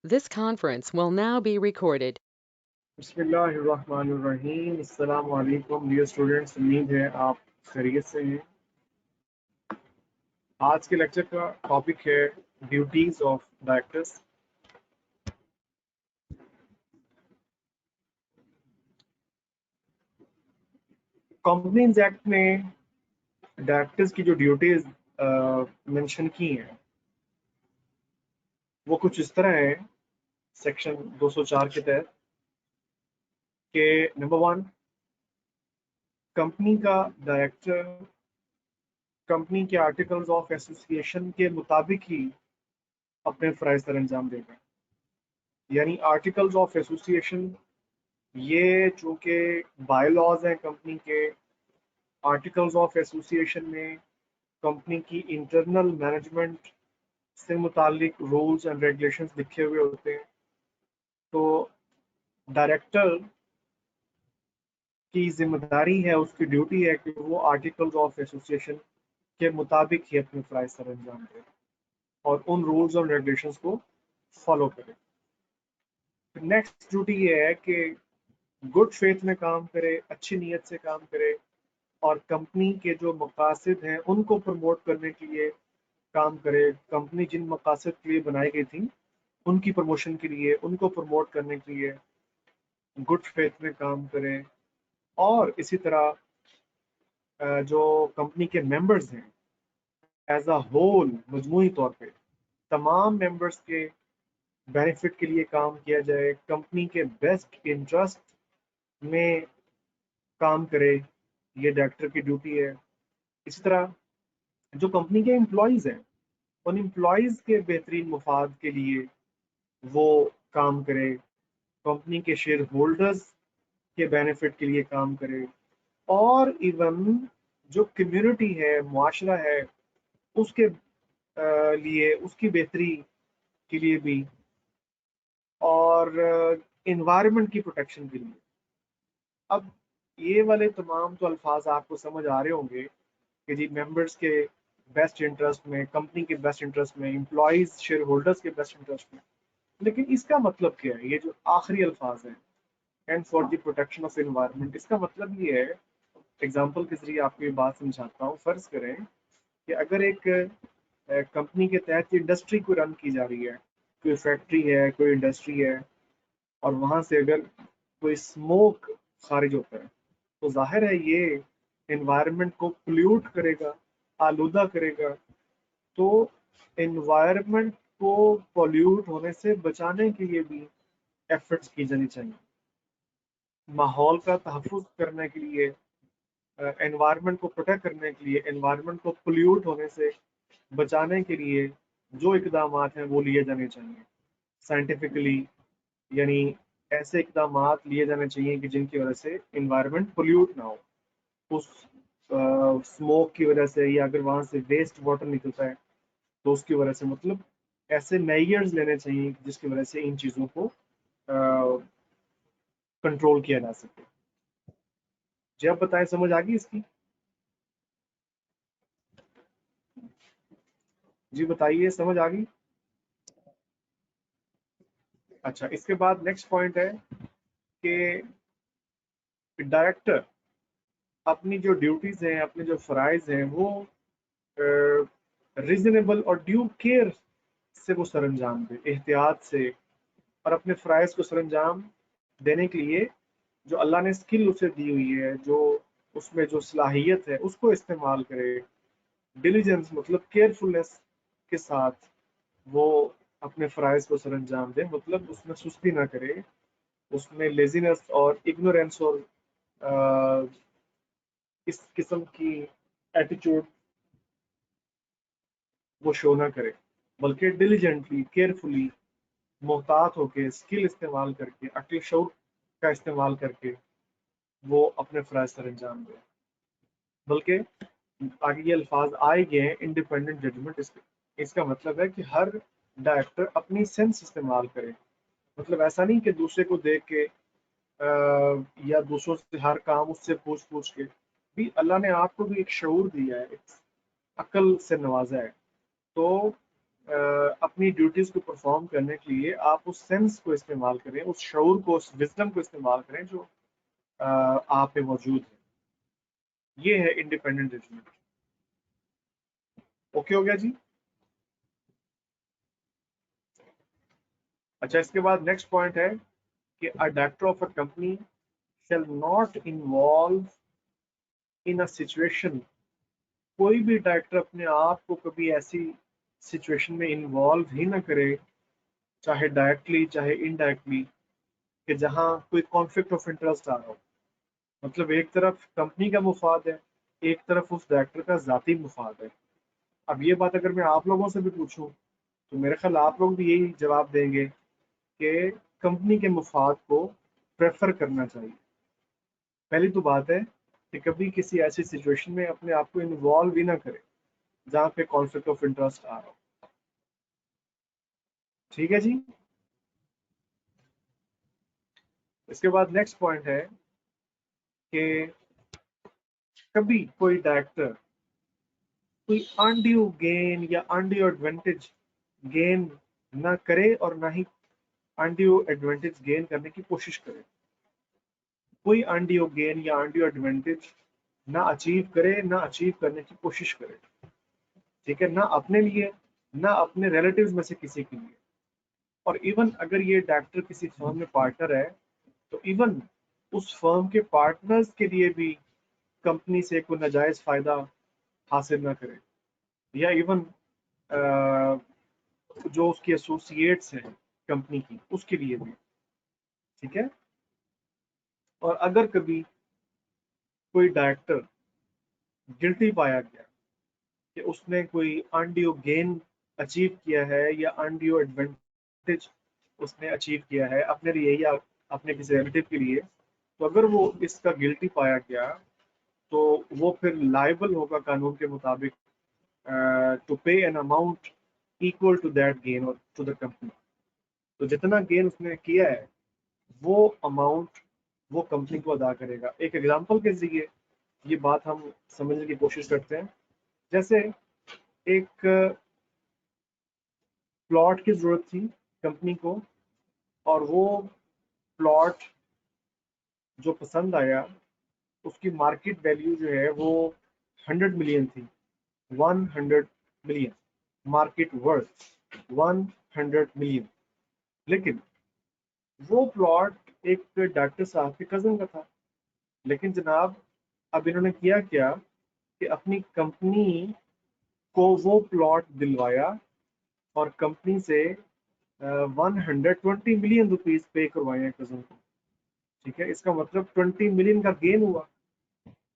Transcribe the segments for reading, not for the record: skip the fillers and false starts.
This conference will now be recorded. बिस्मिल्लाहिर्रहमानिर्रहीम। अस्सलाम वालेकुम डियर स्टूडेंट्स, उम्मीद है आप खैरियत से हैं। आज के लेक्चर का टॉपिक है duties of directors. Companies act में डायरेक्टर्स की जो ड्यूटीज मेंशन की हैं वो कुछ इस तरह है सेक्शन 204 के तहत कि नंबर 1, कंपनी का डायरेक्टर कंपनी के आर्टिकल्स ऑफ एसोसिएशन के मुताबिक ही अपने फ़राइज़ सर अंजाम देगा। यानी आर्टिकल्स ऑफ एसोसिएशन ये चूंकि बायलॉज हैं कंपनी के, आर्टिकल्स ऑफ एसोसिएशन में कंपनी की इंटरनल मैनेजमेंट से मुतालिक रूल्स एंड रेगुलेशंस लिखे हुए होते हैं। तो डायरेक्टर की जिम्मेदारी है, उसकी ड्यूटी है कि वो आर्टिकल्स ऑफ एसोसिएशन के मुताबिक ही अपने फ़राइज़ सर अंजाम दे और उन रूल्स और रेगुलेशंस को फॉलो करे। नेक्स्ट ड्यूटी ये है कि गुड फेथ में काम करे, अच्छी नीयत से काम करे और कंपनी के जो मकासद हैं उनको प्रमोट करने के लिए काम करे। कंपनी जिन मकासद के लिए बनाई गई थी उनकी प्रमोशन के लिए, उनको प्रमोट करने के लिए गुड फेथ में काम करे। और इसी तरह जो कंपनी के मेंबर्स हैं एज अ होल, मजमूई तौर पे तमाम मेंबर्स के बेनिफिट के लिए काम किया जाए, कंपनी के बेस्ट इंटरेस्ट में काम करे, ये डायरेक्टर की ड्यूटी है। इसी तरह जो कंपनी के एम्प्लॉयज़ हैं उन एम्प्लॉयज़ के बेहतरीन मुफाद के लिए वो काम करे, कंपनी के शेयर होल्डर्स के बेनिफिट के लिए काम करे और इवन जो कम्युनिटी है, मुआशरा है, उसके लिए, उसकी बेहतरी के लिए भी और इन्वायरमेंट की प्रोटेक्शन के लिए। अब ये वाले तमाम तो अल्फाज आपको समझ आ रहे होंगे कि जी मेंबर्स के बेस्ट इंटरेस्ट में, कंपनी के बेस्ट इंटरेस्ट में, एम्प्लॉयज़ शेयर होल्डर्स के बेस्ट इंटरेस्ट में। लेकिन इसका मतलब क्या है, ये जो आखिरी अल्फाज हैं and for the protection of environment, इसका मतलब ये है, एग्जांपल के जरिए आपको ये बात समझाता हूँ। फर्ज करें कि अगर एक कंपनी के तहत इंडस्ट्री को रन की जा रही है, कोई फैक्ट्री है, कोई इंडस्ट्री है और वहां से अगर कोई स्मोक खारिज होता है तो जाहिर है ये एनवायरनमेंट को पोल्यूट करेगा, आलूदा करेगा। तो एनवायरनमेंट को पोल्यूट होने से बचाने के लिए भी एफर्ट्स की जानी चाहिए। माहौल का तहफ़्फ़ुज़ करने के लिए, एनवायरनमेंट को प्रोटेक्ट करने के लिए, एनवायरनमेंट को पोल्यूट होने से बचाने के लिए जो इकदामात हैं वो लिए जाने चाहिए साइंटिफिकली। यानी ऐसे इकदामात लिए जाने चाहिए कि जिनकी वजह से एनवायरनमेंट पोल्यूट ना हो। उस स्मोक की वजह से या अगर वहाँ से वेस्ट वाटर निकलता है तो उसकी वजह से, मतलब ऐसे मेजर्स लेने चाहिए जिसकी वजह से इन चीज़ों को कंट्रोल किया जा सके। जी आप बताएं, समझ आ गई इसकी? जी बताइए, समझ आ गई? अच्छा, इसके बाद नेक्स्ट पॉइंट है कि डायरेक्टर अपनी जो ड्यूटीज हैं, अपने जो फराइज हैं वो रीजनेबल और ड्यू केयर से वो सरंजाम दे, एहतियात से, और अपने फ़राइज़ को सरअंजाम देने के लिए जो अल्लाह ने स्किल उसे दी हुई है, जो उसमें जो सलाहियत है उसको इस्तेमाल करे। डिलीजेंस मतलब केयरफुलनेस के साथ वो अपने फ़राइज़ को सरअंजाम दे, मतलब उसमें सुस्ती ना करे, उसमें लेजीनेस और इग्नोरेंस और इस किस्म की एटीट्यूड वो शो ना करे, बल्कि डिलीजेंटली, केयरफुली, मोहतात होके, स्किल इस्तेमाल करके, अक्ल शऊर का इस्तेमाल करके वो अपने फ़राइज़ सर अंजाम दें। बल्कि आगे ये अल्फाज आए गए हैं, इंडिपेंडेंट जजमेंट। इसका मतलब है कि हर डायरेक्टर अपनी सेंस इस्तेमाल करे। मतलब ऐसा नहीं कि दूसरे को देख के या दूसरों से हर काम उससे पूछ पूछ के भी। अल्लाह ने आपको भी एक शऊर दिया है, एक अक्ल से नवाजा है। तो अपनी ड्यूटीज को परफॉर्म करने के लिए आप उस सेंस को इस्तेमाल करें, उस शऊर को, उस विजडम को इस्तेमाल करें जो आप में मौजूद है। ये है इंडिपेंडेंट जजमेंट। ओके हो गया जी। अच्छा, इसके बाद नेक्स्ट पॉइंट है कि a director of a company shall not involve in a situation, कोई भी डायरेक्टर अपने आप को कभी ऐसी सिचुएशन में इन्वॉल्व ही ना करे, चाहे डायरेक्टली चाहे इनडायरेक्टली, कि जहां कोई कॉन्फ्लिक्ट ऑफ इंटरेस्ट आ रहा हो। मतलब एक तरफ कंपनी का मुफाद है, एक तरफ उस डायरेक्टर का जाती मुफाद है। अब ये बात अगर मैं आप लोगों से भी पूछूं तो मेरे ख्याल आप लोग भी यही जवाब देंगे कि कंपनी के मुफाद को प्रेफर करना चाहिए। पहली तो बात है कि कभी किसी ऐसी सिचुएशन में अपने आप को इन्वॉल्व ही ना करें जहाँ पे कॉन्फ्लिक्ट ऑफ इंटरेस्ट आ रहा हो। ठीक है जी। इसके बाद नेक्स्ट पॉइंट है कि कभी कोई डायरेक्टर कोई अनड्यू गेन या अनड्यू एडवांटेज गेन ना करे और ना ही अनड्यू एडवांटेज गेन करने की कोशिश करे। कोई अनड्यू गेन या अनड्यू एडवांटेज ना अचीव करे, ना अचीव करने की कोशिश करे। ठीक है, ना अपने लिए, ना अपने रिलेटिव्स में से किसी के लिए। और इवन अगर ये डायरेक्टर किसी फर्म में पार्टनर है तो इवन उस फर्म के पार्टनर्स के लिए भी कंपनी से कोई नाजायज फायदा हासिल ना करे, या इवन जो उसकी एसोसिएट्स हैं कंपनी की उसके लिए भी। ठीक है। और अगर कभी कोई डायरेक्टर गिल्टी पाया गया कि उसने कोई अनड्यू गेन अचीव किया है या अनड्यू एडवांटेज उसने अचीव किया है अपने लिए या अपने किसी रिलेटिव के लिए, तो अगर वो इसका गिल्टी पाया गया तो वो फिर लायबल होगा कानून के मुताबिक to pay an amount equal to that gain और टू द कंपनी। तो जितना गेन उसने किया है वो अमाउंट वो कंपनी को अदा करेगा। एक एग्जांपल के जरिए ये बात हम समझने की कोशिश करते हैं। जैसे एक प्लॉट की जरूरत थी कंपनी को, और वो प्लॉट जो पसंद आया उसकी मार्केट वैल्यू जो है वो 100 मिलियन थी। 100 मिलियन मार्केट वर्थ, 100 मिलियन। लेकिन वो प्लॉट एक डॉक्टर साहब के कजन का था। लेकिन जनाब अब इन्होंने किया क्या कि अपनी कंपनी को वो प्लॉट दिलवाया और कंपनी से 120 मिलियन रुपीज पे करवाए हैं कजन को। ठीक है, इसका मतलब 20 मिलियन का गेन हुआ।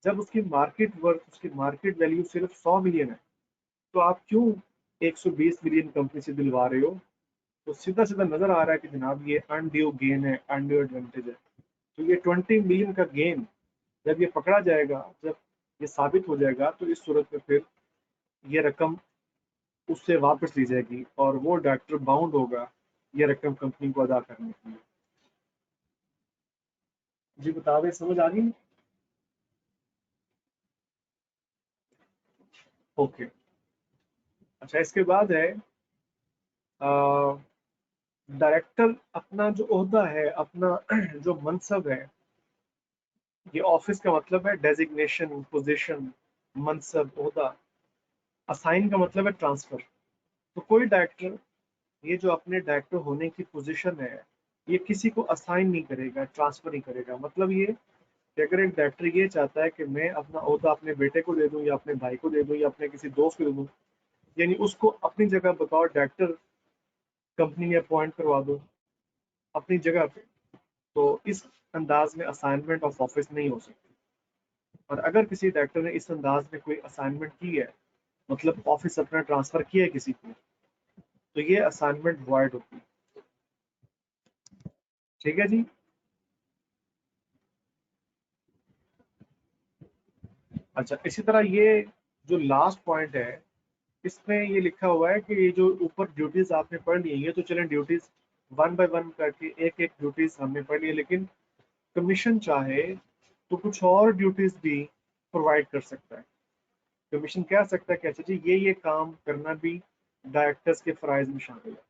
जब उसकी मार्केट वर्थ, उसकी मार्केट वैल्यू सिर्फ 100 मिलियन है, तो आप क्यों 120 मिलियन कंपनी से दिलवा रहे हो? तो सीधा सीधा नजर आ रहा है कि जनाब ये अनड्यू गेन है, अनड्यू एडवांटेज है। तो ये 20 मिलियन का गेन जब ये पकड़ा जाएगा, जब ये साबित हो जाएगा, तो इस सूरत में फिर ये रकम उससे वापस ली जाएगी और वो डॉक्टर बाउंड होगा ये रकम कंपनी को अदा करने के लिए। जी बतावे, समझ आ गई? ओके। अच्छा, इसके बाद है डायरेक्टर अपना जो ओहदा है, अपना जो मनसब है, ये ऑफिस का मतलब है डेजिग्नेशन, पोजीशन, मनसब, ओहदा। असाइन का मतलब है ट्रांसफर। तो कोई डायरेक्टर, ये जो अपने डायरेक्टर होने की पोजीशन है, ये किसी को असाइन नहीं करेगा, ट्रांसफर नहीं करेगा। मतलब ये कि अगर एक डायरेक्टर ये चाहता है कि मैं अपना ओहदा अपने बेटे को दे दूं या अपने भाई को दे दूं या अपने किसी दोस्त को दे दूं, यानी उसको अपनी जगह बतौर डायरेक्टर कंपनी में अपॉइंट करवा दो अपनी जगह पे, तो इस अंदाज में असाइनमेंट ऑफ ऑफिस नहीं हो सकती। और अगर किसी डायरेक्टर ने इस अंदाज में कोई असाइनमेंट की है, मतलब ऑफिस अपना ट्रांसफर किया है किसी को, तो ये असाइनमेंट वॉइड होती है। ठीक है जी। अच्छा, इसी तरह ये जो लास्ट पॉइंट है, इसमें ये लिखा हुआ है कि ये जो ऊपर ड्यूटीज आपने पढ़ ली है, ये तो चलें ड्यूटीज वन बाय वन करके एक एक ड्यूटीज हमने पढ़ ली है, लेकिन कमीशन चाहे तो कुछ और ड्यूटीज भी प्रोवाइड कर सकता है। कमीशन कह सकता है कि अच्छा जी ये काम करना भी डायरेक्टर्स के फ़राइज़ में शामिल है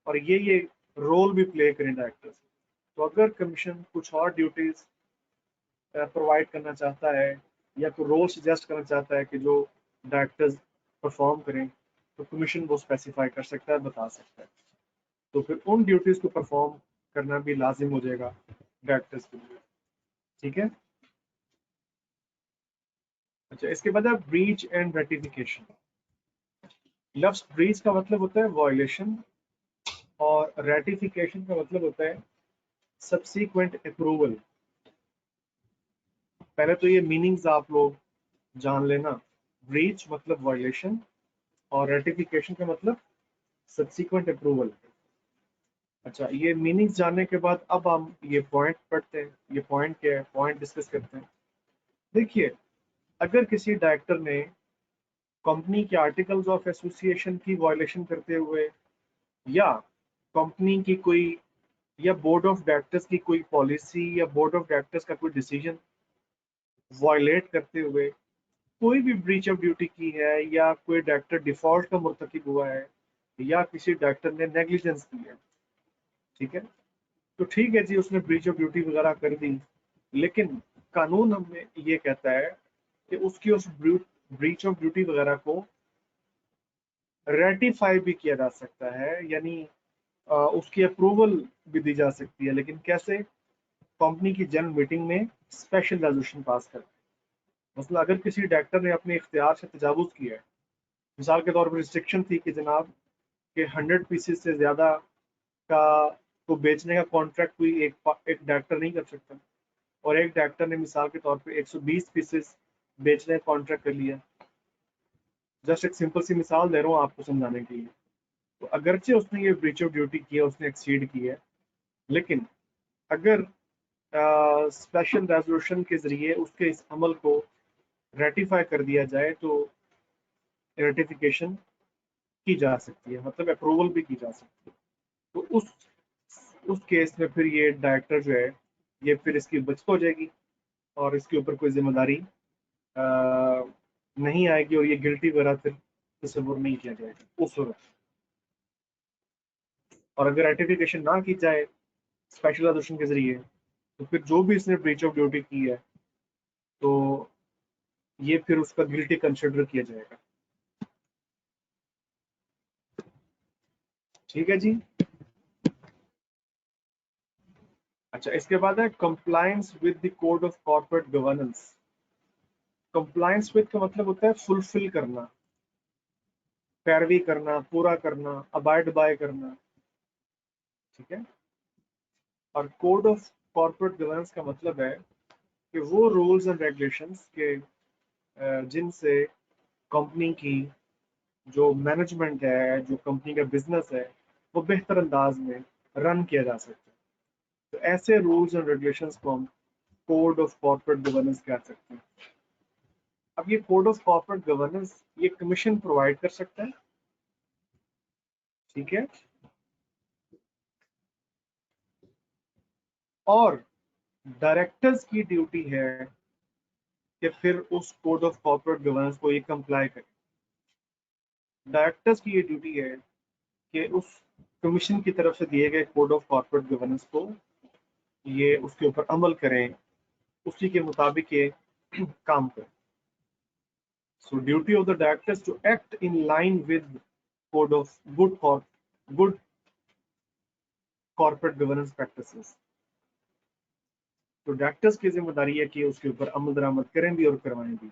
और ये रोल भी प्ले करें डायरेक्टर्स। तो अगर कमीशन कुछ और ड्यूटीज़ प्रोवाइड करना चाहता है या कोई रोल सजेस्ट करना चाहता है कि जो डायरेक्टर्स परफॉर्म करें, तो कमीशन वो स्पेसिफाई कर सकता है, बता सकता है। तो फिर उन ड्यूटीज़ को परफॉर्म करना भी लाजिम हो जाएगा डायरेक्टर्स के लिए। ठीक है। अच्छा, इसके बाद है ब्रीच एंड रेटिफिकेशन। लफ्ज ब्रीच का मतलब होता है वायलेशन और रेटिफिकेशन का मतलब होता है सब्सीक्वेंट अप्रूवल। पहले तो ये मीनिंग्स आप लोग जान लेना। ब्रीच मतलब वायलेशन और रेटिफिकेशन का मतलब सब्सीक्वेंट अप्रूवल। अच्छा, ये मीनिंग्स जानने के बाद अब हम ये पॉइंट पढ़ते हैं। ये पॉइंट क्या है, पॉइंट डिस्कस करते हैं। देखिए, अगर किसी डायरेक्टर ने कंपनी के आर्टिकल्स ऑफ एसोसिएशन की वायलेशन करते हुए या कंपनी की कोई या बोर्ड ऑफ डायरेक्टर्स की कोई पॉलिसी या बोर्ड ऑफ डायरेक्टर्स का कोई डिसीजन वायलेट करते हुए कोई भी ब्रीच ऑफ ड्यूटी की है या कोई डायरेक्टर डिफॉल्ट का मुर्तकिब हुआ है या किसी डायरेक्टर ने नेग्लिजेंस की है, ठीक है, तो ठीक है जी, उसने ब्रीच ऑफ ड्यूटी वगैरह कर दी, लेकिन कानून हमें ये कहता है कि उसकी उस ब्रीच ऑफ ड्यूटी वगैरह को रेटिफाई भी किया जा सकता है, यानी उसकी अप्रूवल भी दी जा सकती है। लेकिन कैसे? कंपनी की जनरल मीटिंग में स्पेशल रेजोल्यूशन पास कर। मतलब अगर किसी डायरेक्टर ने अपने इख्तियार से तजावुज किया है, मिसाल के तौर पर रिस्ट्रिक्शन थी कि जनाब के 100 पीसेस से ज़्यादा का को बेचने का कॉन्ट्रैक्ट कोई एक डायरेक्टर नहीं कर सकता, और एक डायरेक्टर ने मिसाल के तौर पे 120 पीसेस बेचने का कॉन्ट्रैक्ट कर लिया। जस्ट एक सिंपल सी मिसाल दे रहा हूँ आपको समझाने के लिए। तो अगरचे उसने ये ब्रीच ऑफ ड्यूटी किया, उसने एक्सीड किया है, लेकिन अगर स्पेशल रेजोल्यूशन के जरिए उसके इस अमल को रेटिफाई कर दिया जाए तो रेटिफिकेशन की जा सकती है, मतलब अप्रूवल भी की जा सकती है। तो उस केस में फिर ये डायरेक्टर जो है, ये फिर इसकी बचत हो जाएगी और इसके ऊपर कोई जिम्मेदारी नहीं आएगी और ये गिल्टी वगैरह फिर तस्वुर नहीं किया जाएगा उस वक्त। और अगर रेटिफिकेशन ना की जाए स्पेशल रेजोल्यूशन के जरिए, तो फिर जो भी इसने ब्रीच ऑफ ड्यूटी की है, तो ये फिर उसका गिल्टी कंसिडर किया जाएगा। ठीक है जी। अच्छा, इसके बाद है compliance with the code of corporate governance. Compliance with का मतलब होता है फुलफिल करना, पैरवी करना, पूरा करना, अबाइड बाय करना। ठीक है। और कोड ऑफ कॉर्पोरेट गवर्नेंस का मतलब है कि वो रूल्स एंड रेगुलेशंस के जिनसे कंपनी की जो मैनेजमेंट है, जो कंपनी का बिजनेस है, वो बेहतर अंदाज में रन किया जा सकता है। तो ऐसे रूल्स एंड रेगुलेशंस को हम कोड ऑफ कॉर्पोरेट गवर्नेंस कह सकते हैं। अब ये कोड ऑफ कॉर्पोरेट गवर्नेंस ये कमीशन प्रोवाइड कर सकता है। ठीक है। और डायरेक्टर्स की ड्यूटी है कि फिर उस कोड ऑफ कॉर्पोरेट गवर्नेंस को ये कंप्लाई करें। डायरेक्टर्स की ये ड्यूटी है कि उस कमीशन की तरफ से दिए गए कोड ऑफ कॉर्पोरेट गवर्नेंस को ये उसके ऊपर अमल करें, उसी के मुताबिक ये काम करें। So duty of the directors to act in line with code of good corporate governance practices. तो डायरेक्टर्स की जिम्मेदारी है कि उसके ऊपर अमल दरामद करें भी और करवाएं भी।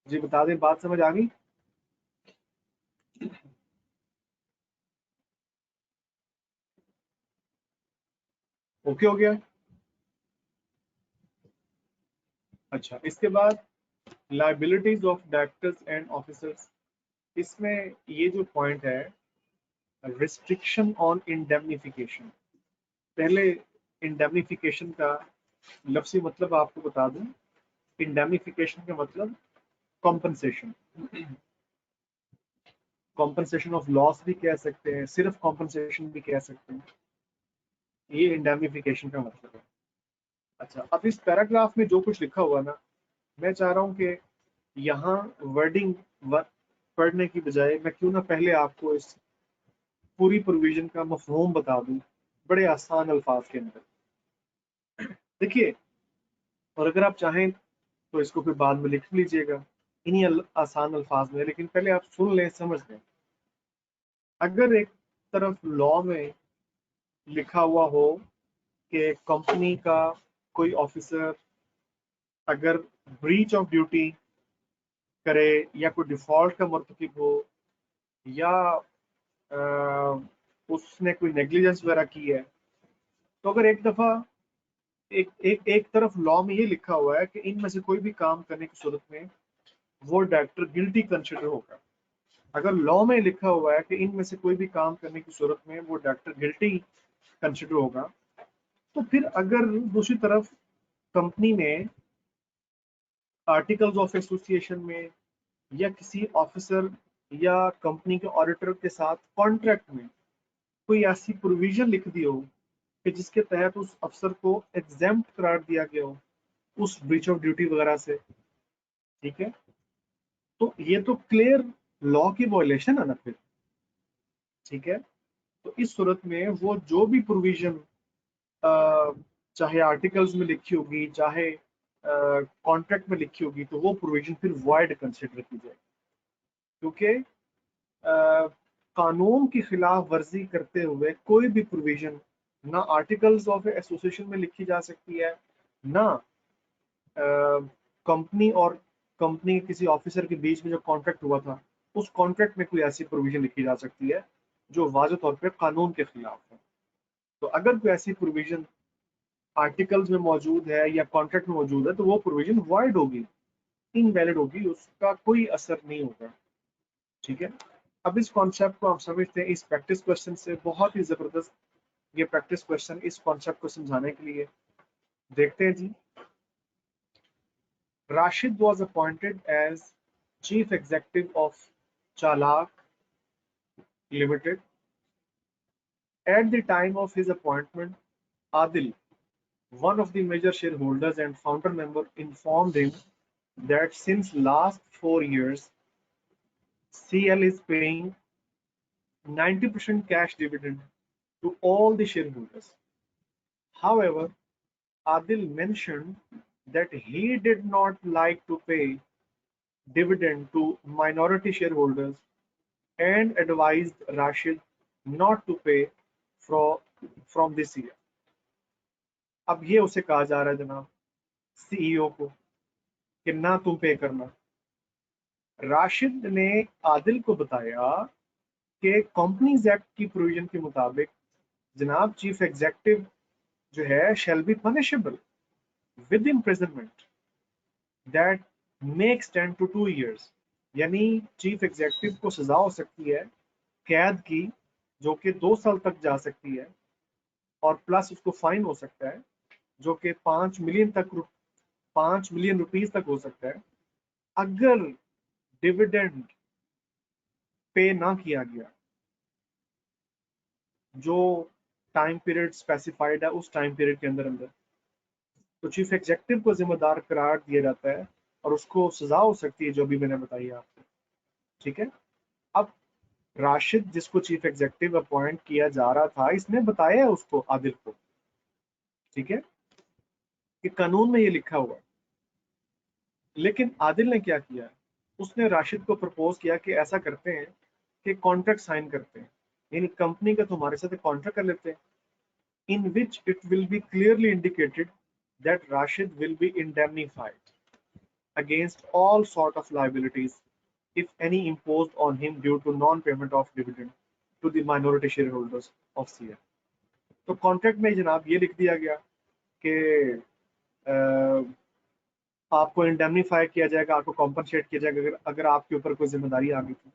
जी बता दें, बात समझ आ गई? ओके हो गया। अच्छा, इसके बाद liabilities of directors and officers. इसमें ये जो पॉइंट है, रिस्ट्रिक्शन ऑन इंडेमनिफिकेशन। पहले इंडेमनिफिकेशन का लफ्ज़ी मतलब आपको बता दूं। इंडेमनिफिकेशन का मतलब कॉम्पनसेशन, कॉम्पनसेशन ऑफ लॉस भी कह सकते हैं, सिर्फ कॉम्पनसेशन भी कह सकते हैं। ये इंडेमनिफिकेशन का मतलब है। अच्छा, अब इस पैराग्राफ में जो कुछ लिखा हुआ ना, मैं चाह रहा हूँ कि यहाँ वर्डिंग पढ़ने की बजाय मैं क्यों ना पहले आपको इस पूरी प्रोविजन का मफहूम बता दूं बड़े आसान अल्फाज के अंदर। देखिए, और अगर आप चाहें तो इसको फिर बाद में लिख लीजिएगा इन्हीं आसान अल्फाज में, लेकिन पहले आप सुन लें, समझ लें। अगर एक तरफ लॉ में लिखा हुआ हो कि कंपनी का कोई ऑफिसर अगर ब्रीच ऑफ ड्यूटी करे या कोई डिफॉल्ट का मर्तकब हो या उसने कोई नेग्लिजेंस वगैरह की है, तो अगर एक दफा एक तरफ लॉ में ये लिखा हुआ है कि इनमें से कोई भी काम करने की सूरत में वो डायरेक्टर गिल्टी कंसिडर होगा, अगर लॉ में लिखा हुआ है कि इनमें से कोई भी काम करने की सूरत में वो डायरेक्टर गिल्टी कंसिडर होगा, तो फिर अगर दूसरी तरफ कंपनी में आर्टिकल्स ऑफ एसोसिएशन में या किसी ऑफिसर या कंपनी के ऑडिटर के साथ कॉन्ट्रैक्ट में कोई ऐसी प्रोविजन लिख दी हो कि जिसके तहत उस अफसर को एग्जेम्प्ट करार दिया गया हो उस ब्रीच ऑफ ड्यूटी वगैरह से, ठीक है, तो ये तो क्लियर लॉ की वॉयलेशन है ना फिर, ठीक है। तो इस सूरत में वो जो भी प्रोविजन चाहे आर्टिकल्स में लिखी होगी चाहे कॉन्ट्रैक्ट में लिखी होगी, तो वो प्रोविजन फिर वॉइड कंसिडर की जाएगी, क्योंकि कानून की खिलाफ वर्जी करते हुए कोई भी प्रोविजन ना आर्टिकल्स ऑफ एसोसिएशन में लिखी जा सकती है, ना कंपनी और कंपनी के किसी ऑफिसर के बीच में जो कॉन्ट्रैक्ट हुआ था उस कॉन्ट्रैक्ट में कोई ऐसी प्रोविजन लिखी जा सकती है जो वाज़ेह तौर पे कानून के खिलाफ है। तो अगर कोई ऐसी प्रोविजन आर्टिकल्स में मौजूद है या कॉन्ट्रैक्ट में मौजूद है तो वो प्रोविजन वाइड होगी, इनवैलिड होगी, उसका कोई असर नहीं होगा, ठीक है। अब इस कॉन्सेप्ट को आप समझते हैं इस प्रैक्टिस क्वेश्चन से, बहुत ही जबरदस्त ये प्रैक्टिस क्वेश्चन इस कॉन्सेप्ट को समझाने के लिए। देखते हैं जी। Rashid was appointed as chief executive of Chalak Limited. At the time of his appointment, Adil, one of the major shareholders and founder member, informed him that since last 4 years, CL is paying 90% cash dividend to all the shareholders. However, Adil mentioned that he did not like to pay dividend to minority shareholders and advised Rashid not to pay from this year. अब ये उसे कहा जा रहा है जनाब CEO को कि ना तुम पे करना। राशिद ने आदिल को बताया कि कंपनीज एक्ट की प्रोविजन के मुताबिक जनाब चीफ एग्जेक्टिव जो है shall be punishable with imprisonment that may extend to 2 years, यानी चीफ एग्जेक्टिव को सजा हो सकती है कैद की जो कि 2 साल तक जा सकती है, और प्लस उसको फाइन हो सकता है जो कि 5 मिलियन रुपीस तक हो सकता है अगर डिविडेंड पे ना किया गया जो टाइम पीरियड स्पेसिफाइड है उस टाइम पीरियड के अंदर अंदर। तो चीफ एग्जेक्टिव को जिम्मेदार करार दिया जाता है और उसको सजा हो सकती है जो भी मैंने बताई आपको, ठीक है। अब राशिद जिसको चीफ एग्जेक्टिव अपॉइंट किया जा रहा था इसने बताया है उसको आदिल को, ठीक है, कि कानून में ये लिखा हुआ है। लेकिन आदिल ने क्या किया, उसने राशिद को प्रपोज किया कि ऐसा करते हैं कि कॉन्ट्रैक्ट साइन करते हैं, यानी कंपनी का तुम्हारे साथ कॉन्ट्रैक्ट कर लेते हैं in which it will be clearly indicated that Rashid will be indemnified against all sort of liabilities if any imposed on him due to non-payment of dividend to the minority shareholders of CL। तो contract में जनाब ये लिख दिया गया कि आपको indemnify किया जाएगा, आपको कॉम्पनसेट किया जाएगा अगर अगर आपके ऊपर कोई जिम्मेदारी आ गई थी।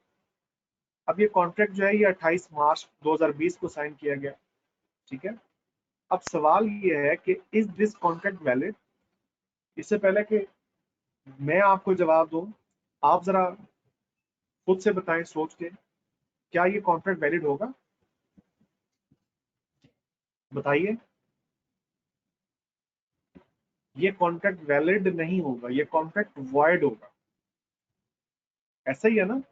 अब ये कॉन्ट्रैक्ट जो है ये 28 मार्च 2020 को साइन किया गया, ठीक है। अब सवाल ये है कि इज दिस कॉन्ट्रैक्ट वैलिड। इससे पहले कि मैं आपको जवाब दूं, आप जरा खुद से बताएं सोच के, क्या ये कॉन्ट्रैक्ट वैलिड होगा, बताइए। ये कॉन्ट्रैक्ट वैलिड नहीं होगा, ये कॉन्ट्रैक्ट वॉइड होगा, ऐसा ही है ना।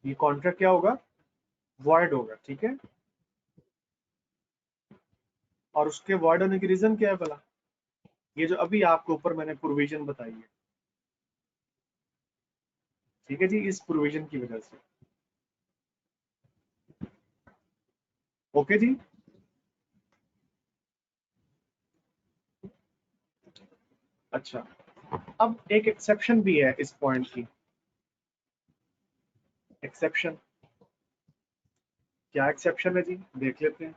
ये कॉन्ट्रैक्ट क्या होगा, वॉइड होगा, ठीक है। और उसके वॉइड होने की रीजन क्या है भला, ये जो अभी आपको ऊपर मैंने प्रोविजन बताई है, ठीक है जी, इस प्रोविजन की वजह से। ओके जी। अच्छा, अब एक एक्सेप्शन भी है इस पॉइंट की। एक्सेप्शन, क्या एक्सेप्शन है जी, देख लेते हैं।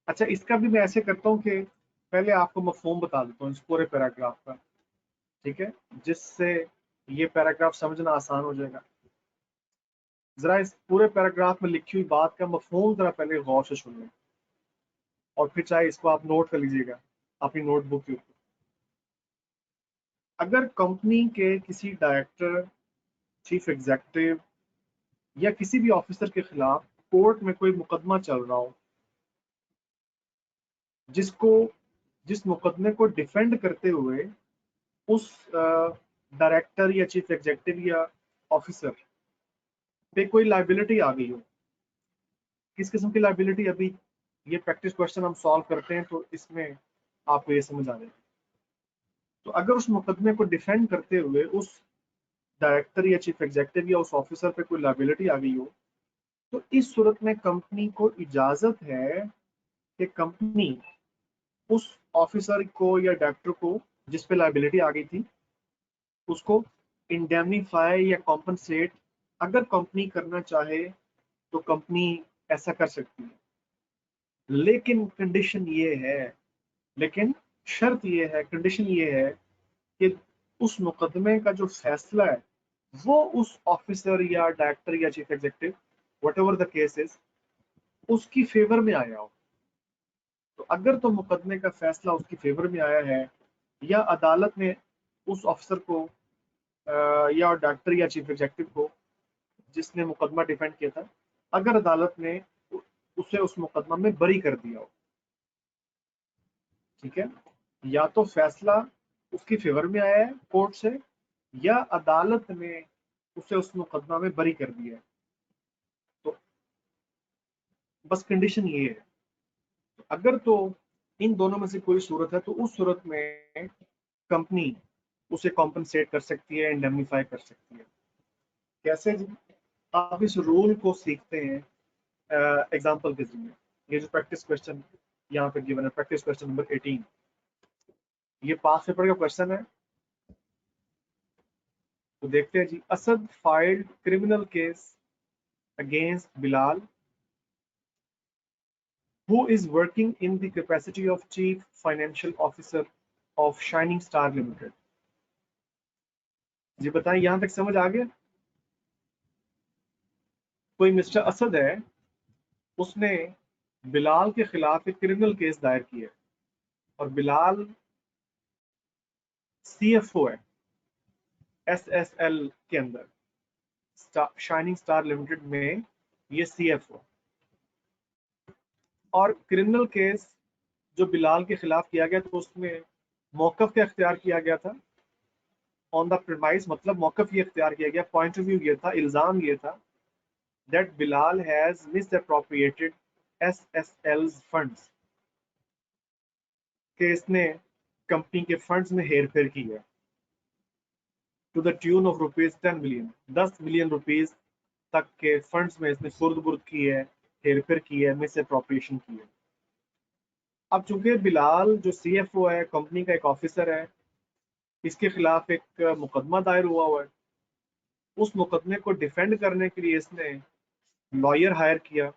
अच्छा, इसका भी मैं ऐसे करता हूँ कि पहले आपको मफहूम बता देता हूँ इस पूरे पैराग्राफ का, ठीक है, जिससे ये पैराग्राफ समझना आसान हो जाएगा। जरा इस पूरे पैराग्राफ में लिखी हुई बात का मफहूम जरा पहले गौर से सुन लें, और फिर चाहे इसको आप नोट कर लीजिएगा अपनी नोटबुक के ऊपर। अगर कंपनी के किसी डायरेक्टर, चीफ एग्जीक्यूटिव या किसी भी ऑफिसर के खिलाफ कोर्ट में कोई मुकदमा चल रहा हो, जिसको जिस मुकदमे को डिफेंड करते हुए उस डायरेक्टर या चीफ एग्जीक्यूटिव या ऑफिसर पे कोई लाइबिलिटी आ गई हो, किस किस्म की लाइबिलिटी, अभी ये प्रैक्टिस क्वेश्चन हम सॉल्व करते हैं तो इसमें आपको ये समझ आ जाएगा। तो अगर उस मुकदमे को डिफेंड करते हुए उस डायरेक्टर या चीफ एग्जीक्यूटिव या उस ऑफिसर पे कोई लाइबिलिटी आ गई हो, तो इस सूरत में कंपनी को इजाजत है कि कंपनी उस ऑफिसर को या डायरेक्टर को जिस पे लाइबिलिटी आ गई थी उसको इंडेमनीफाई या कॉम्पनसेट अगर कंपनी करना चाहे तो कंपनी ऐसा कर सकती है। लेकिन कंडीशन ये है, लेकिन शर्त ये है, कंडीशन ये है कि उस मुकदमे का जो फैसला है वो उस ऑफिसर या डायरेक्टर या chief executive what ever the case is उसकी फेवर में आया हो। तो अगर तो मुकदमे का फैसला उसकी फेवर में आया है या अदालत ने उस ऑफिसर को या डायरेक्टर या चीफ एग्जीक्यूटिव को जिसने मुकदमा डिफेंड किया था, अगर अदालत ने उसे उस मुकदमा में बरी कर दिया हो, ठीक है, या तो फैसला उसकी फेवर में आया है कोर्ट से या अदालत ने उसे उस मुकदमा में बरी कर दिया है, तो बस कंडीशन ये है। तो अगर तो इन दोनों में से कोई सूरत है तो उस सूरत में कंपनी उसे कॉम्पनसेट कर सकती है, इंडेमनीफाई कर सकती है। कैसे जी, आप इस रूल को सीखते हैं एग्जाम्पल के जरिए। ये जो प्रैक्टिस क्वेश्चन यहाँ पे गिवन है, प्रैक्टिस क्वेश्चन नंबर 18, ये पास पेपर का क्वेश्चन है। तो देखते हैं जी, Asad filed criminal case against Bilal who is working in the capacity of chief financial officer of Shining Star Limited। जी बताएं, यहां तक समझ आ गया। कोई मिस्टर असद है, उसने बिलाल के खिलाफ एक क्रिमिनल केस दायर किया है और बिलाल सीएफओ है एसएसएल के अंदर, शाइनिंग स्टार लिमिटेड में ये सीएफओ। और क्रिमिनल केस जो बिलाल के खिलाफ किया गया तो उसमें मौकफ का इख्तियार किया गया था ऑन द प्रीमाइस, मतलब मौकफ ये इख्तियार किया गया, पॉइंट ऑफ व्यू ये था, इल्जाम ये था दैट बिलाल हैज मिसअप्रोप्रिएटेड एसएसएल्स फंड्स, कि इसने कंपनी के फंड्स में हेर फेर की है to the tune of rupees 10 मिलियन, 10 मिलियन रुपीज तक के फंड्स में इसने सुर्द बुर्द की है, हेर फेर की है, मिस अप्रोप्रिएशन की है। अब चूंकि बिलाल जो सीएफओ है, कंपनी का एक ऑफिसर है, इसके खिलाफ एक मुकदमा दायर हुआ है। उस मुकदमे को डिफेंड करने के लिए इसने लॉयर हायर किया,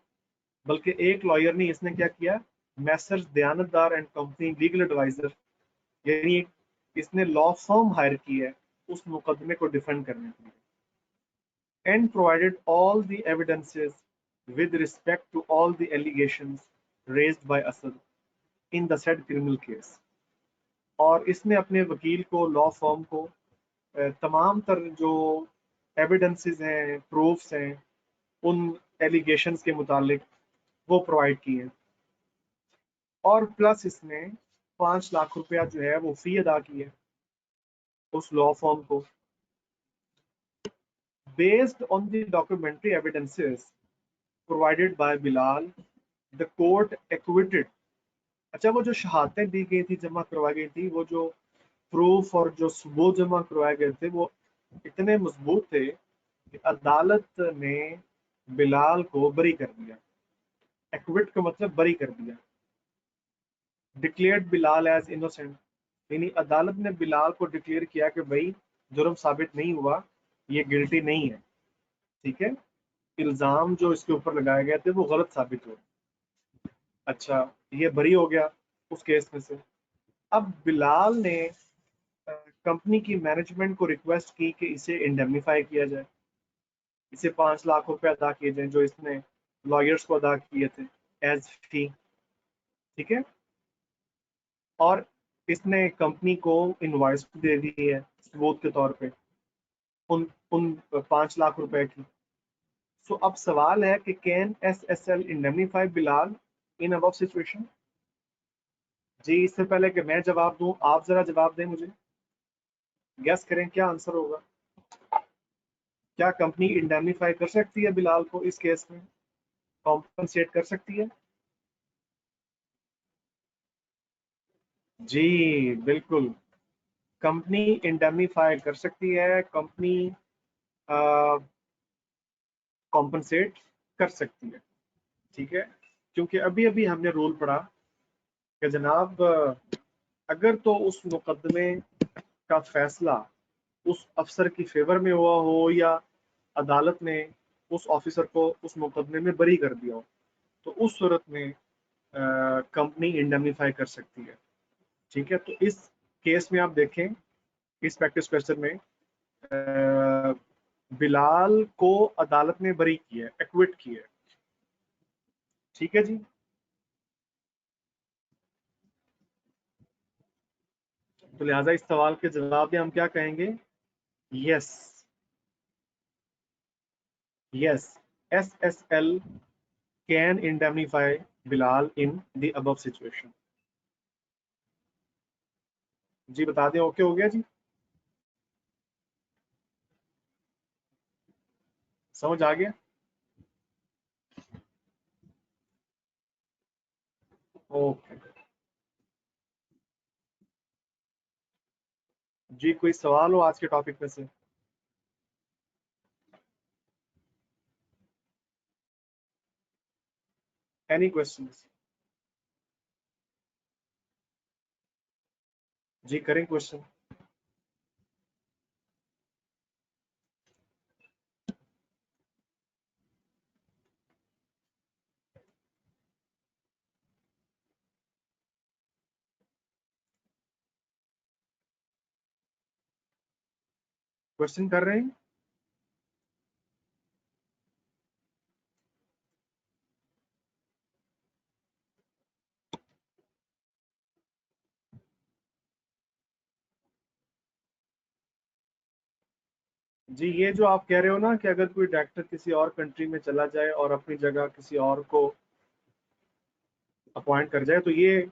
बल्कि एक लॉयर नहीं, इसने क्या किया, messrs Dayanatdar and company legal adviser, यानी इसने लॉ फर्म हायर की है उस मुकदमे को डिफेंड करने के लिए, and provided all the evidences with respect to all the allegations raised by Asad in the said criminal case। और इसने अपने वकील को, लॉ फर्म को तमाम तर जो एविडेंसेस हैं, प्रूफ्स हैं उन एलिगेशंस के मुतालिक वो प्रोवाइड किए हैं। और प्लस इसने 5 लाख रुपया जो है वो फी अदा की है उस लॉ फर्म को। Based on the documentary evidences provided by Bilal, the court acquitted. अच्छा, वो जो शहादतें दी गई थी, जमा करवाई गई थी, वो जो प्रूफ और जो सबूत जमा करवाए गए थे, वो इतने मजबूत थे कि अदालत ने बिलाल को बरी कर दिया। एक्विट का मतलब बरी कर दिया। डिक्लेयर्ड बिलाल एज इनोसेंट, यानी अदालत ने बिलाल को डिक्लेयर किया कि भाई जुर्म साबित नहीं हुआ, ये गिल्टी नहीं है। ठीक है, इल्जाम जो इसके ऊपर लगाए गए थे वो गलत साबित हुए। अच्छा, ये बरी हो गया उस केस में से। अब बिलाल ने कंपनी की मैनेजमेंट को रिक्वेस्ट की कि इसे इंडेमनीफाई किया जाए, इसे 5 लाख रुपए अदा किए जाए जो इसने लॉयर्स को अदा किए थे एज फी। ठीक है, और इसने कंपनी को इनवॉइस दे दी है सबूत के तौर पे उन उन 5 लाख रुपए की। सो अब सवाल है कि can SSL indemnify Bilal in above situation? जी, इससे पहले कि मैं जवाब दूं, आप जरा जवाब दें, मुझे गेस करें क्या आंसर होगा। क्या कंपनी इंडेमनीफाई कर सकती है बिलाल को इस केस में, कॉम्पनसेट कर सकती है? जी बिल्कुल, कंपनी इंडेमनीफाई कर सकती है, कंपनी कॉम्पनसेट कर सकती है। ठीक है, क्योंकि अभी अभी हमने रूल पढ़ा कि जनाब अगर तो उस मुकदमे का फैसला उस अफसर की फेवर में हुआ हो या अदालत ने उस ऑफिसर को उस मुकदमे में बरी कर दिया हो, तो उस सूरत में कंपनी इंडेमनीफाई कर सकती है। ठीक है, तो इस केस में आप देखें, इस प्रैक्टिस क्वेश्चन में बिलाल को अदालत ने बरी किया है, एक्विट किया है। ठीक है जी, तो लिहाजा इस सवाल के जवाब में हम क्या कहेंगे? Yes, yes, SSL can indemnify Bilal in the above situation. जी बता दें, ओके हो गया जी, समझ आ गया? ओके जी, कोई सवाल हो आज के टॉपिक में से? Any questions? जी करें क्वेश्चन। क्वेश्चन कर रहे हैं? जी, ये जो आप कह रहे हो ना कि अगर कोई डायरेक्टर किसी और कंट्री में चला जाए और अपनी जगह किसी और को अपॉइंट कर जाए, तो ये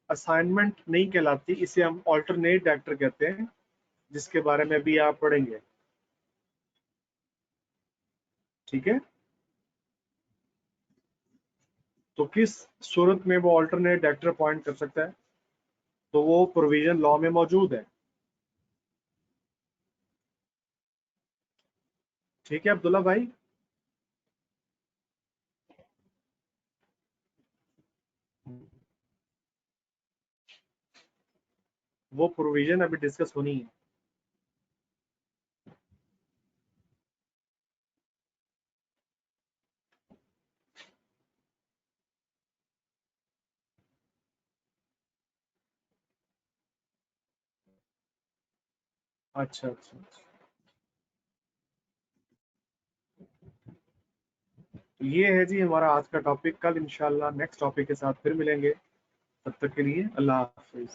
असाइनमेंट नहीं कहलाती, इसे हम ऑल्टरनेट डायरेक्टर कहते हैं, जिसके बारे में भी आप पढ़ेंगे। ठीक है, तो किस सूरत में वो ऑल्टरनेट डायरेक्टर अपॉइंट कर सकता है? तो वो प्रोविजन लॉ में मौजूद है। ठीक है अब्दुल्ला भाई, वो प्रोविजन अभी डिस्कस होनी है। अच्छा अच्छा अच्छा। तो ये है जी हमारा आज का टॉपिक। कल इंशाल्लाह नेक्स्ट टॉपिक के साथ फिर मिलेंगे। तब तक के लिए अल्लाह हाफिज।